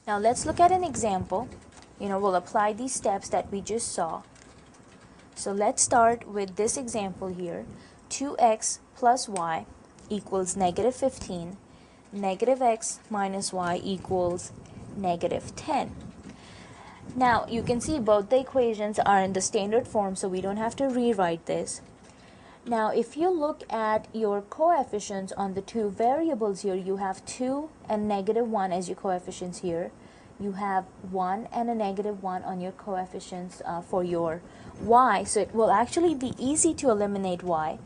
Now let's look at an example. We'll apply these steps that we just saw. So let's start with this example here. 2x plus y equals negative 15. Negative x minus y equals negative 10. Now you can see both the equations are in the standard form, so we don't have to rewrite this. Now if you look at your coefficients on the two variables here, you have 2 and negative 1 as your coefficients here. You have 1 and a negative 1 on your coefficients for your y. So it will actually be easy to eliminate y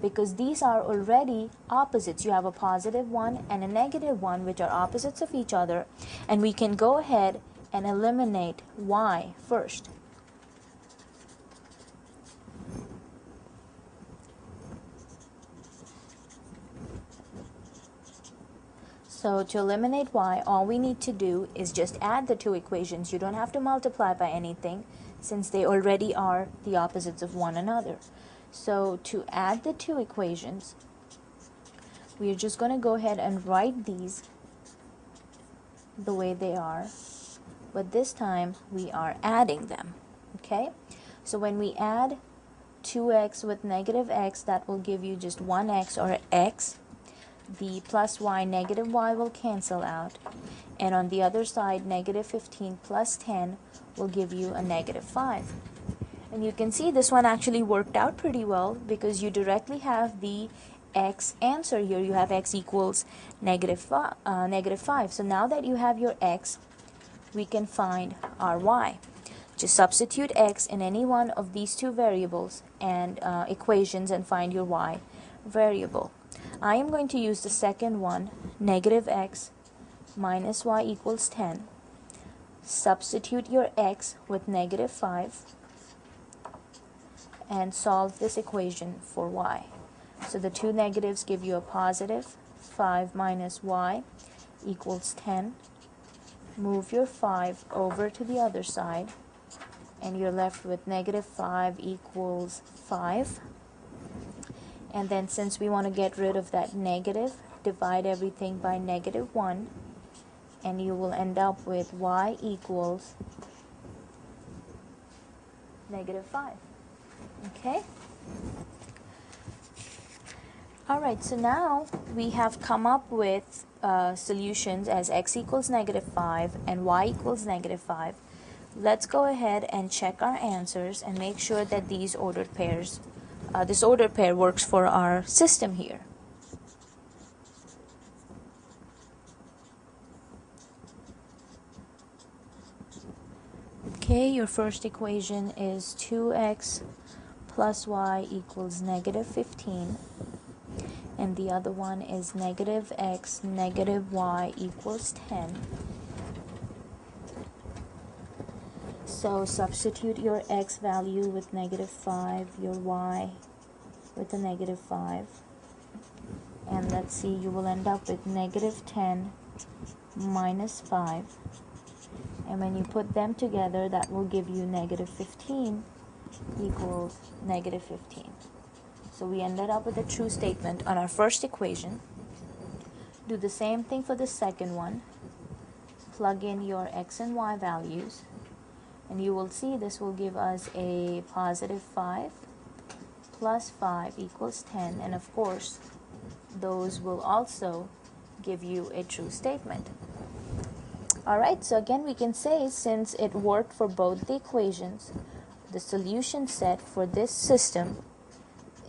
because these are already opposites. You have a positive 1 and a negative 1, which are opposites of each other, and we can go ahead and eliminate y first. So to eliminate y, all we need to do is just add the two equations. You don't have to multiply by anything since they already are the opposites of one another. So to add the two equations, we're just going to go ahead and write these the way they are, but this time we are adding them. Okay? So when we add 2x with negative x, that will give you just 1x or x. The plus y, negative y will cancel out, and on the other side, negative 15 plus 10 will give you a negative 5. And you can see this one actually worked out pretty well because you directly have the x answer here. You have x equals negative 5. So now that you have your x, we can find our y. Just substitute x in any one of these two variables and equations and find your y variable. I am going to use the second one, negative x minus y equals 10. Substitute your x with negative 5 and solve this equation for y. So the two negatives give you a positive 5 minus y equals 10. Move your 5 over to the other side and you're left with negative 5 equals 5. And then since we want to get rid of that negative, divide everything by negative 1 and you will end up with y equals negative 5. Okay? Alright, so now we have come up with solutions as x equals negative 5 and y equals negative 5. Let's go ahead and check our answers and make sure that these ordered pairs this ordered pair works for our system here. Okay, your first equation is 2x plus y equals negative 15, and the other one is negative x negative y equals 10. So substitute your x value with negative 5, your y with a negative 5, and let's see, you will end up with negative 10 minus 5, and when you put them together, that will give you negative 15 equals negative 15. So we ended up with a true statement on our first equation. Do the same thing for the second one. Plug in your x and y values, and you will see this will give us a positive 5 plus 5 equals 10, and of course those will also give you a true statement. Alright, so again we can say since it worked for both the equations, the solution set for this system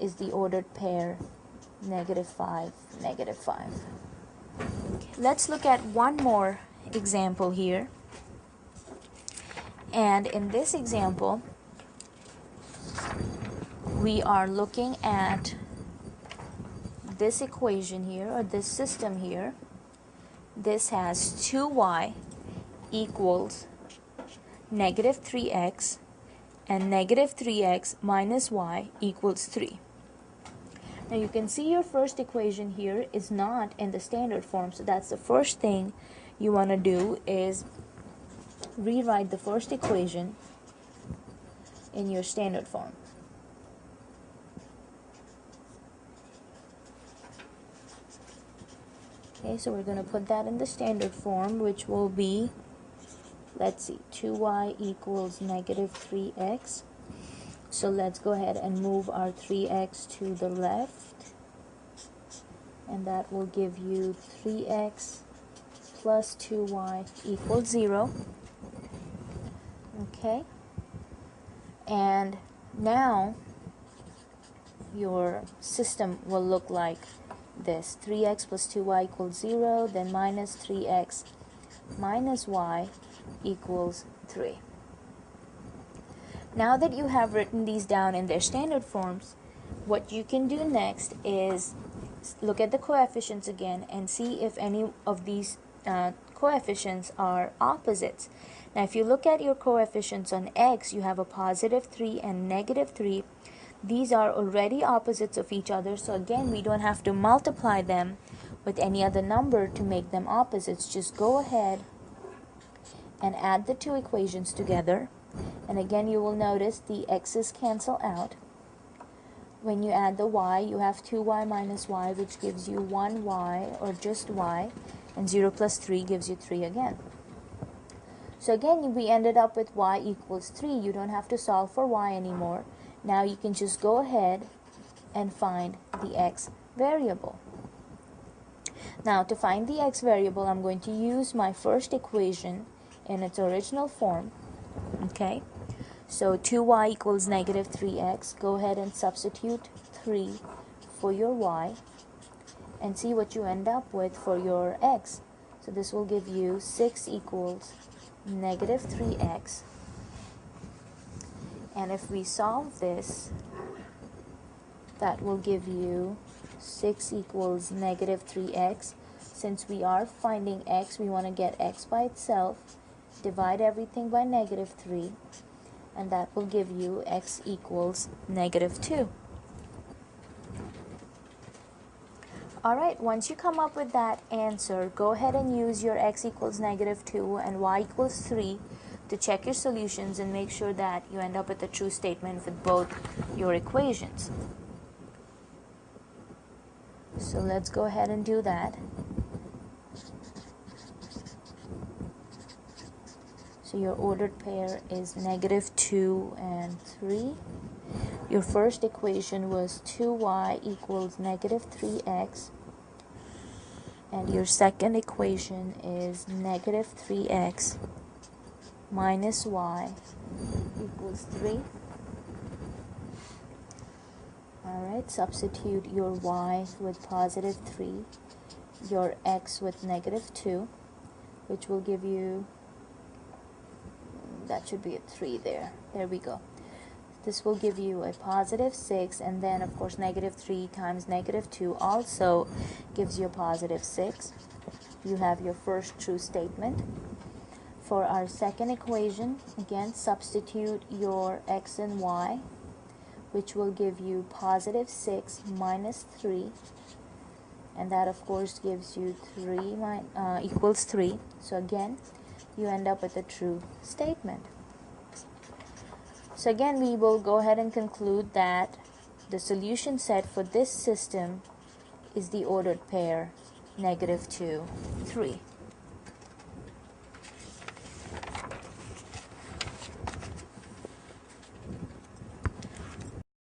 is the ordered pair negative 5, negative 5. Okay, let's look at one more example here. And in this example, we are looking at this equation here, or this system here. This has 2y equals negative 3x, and negative 3x minus y equals 3. Now you can see your first equation here is not in the standard form, so that's the first thing you want to do is rewrite the first equation in your standard form. Okay, so we're going to put that in the standard form, which will be let's see, 2y equals negative 3x. So let's go ahead and move our 3x to the left, and that will give you 3x plus 2y equals 0. Okay, and now your system will look like this: 3x plus 2y equals 0, then minus 3x minus y equals 3. Now that you have written these down in their standard forms, what you can do next is look at the coefficients again and see if any of these coefficients are opposites. Now if you look at your coefficients on x, you have a positive 3 and negative 3. These are already opposites of each other, so again we don't have to multiply them with any other number to make them opposites. Just go ahead and add the two equations together, and again you will notice the x's cancel out. When you add the y, you have 2y minus y, which gives you 1y, or just y, and 0 plus 3 gives you 3 again. So again, we ended up with y equals 3. You don't have to solve for y anymore. Now you can just go ahead and find the x variable. Now to find the x variable, I'm going to use my first equation in its original form. Okay, so 2y equals negative 3x. Go ahead and substitute 3 for your y and see what you end up with for your x. So this will give you 6 equals negative 3x. And if we solve this, that will give you 6 equals negative 3x. Since we are finding x, we want to get x by itself. Divide everything by negative 3, and that will give you x equals negative 2. Alright, once you come up with that answer, go ahead and use your x equals negative 2 and y equals 3 to check your solutions and make sure that you end up with a true statement with both your equations. So let's go ahead and do that. So your ordered pair is negative 2 and 3. Your first equation was 2y equals negative 3x. And your second equation is negative 3x minus y equals 3. Alright, substitute your y with positive 3, your x with negative 2, which will give you, that should be a 3 there. There we go. This will give you a positive 6, and then of course negative 3 times negative 2 also gives you a positive 6. You have your first true statement. For our second equation, again substitute your x and y, which will give you positive 6 minus 3, and that of course gives you 3 equals 3. So again, you end up with a true statement. So again, we will go ahead and conclude that the solution set for this system is the ordered pair negative 2, 3.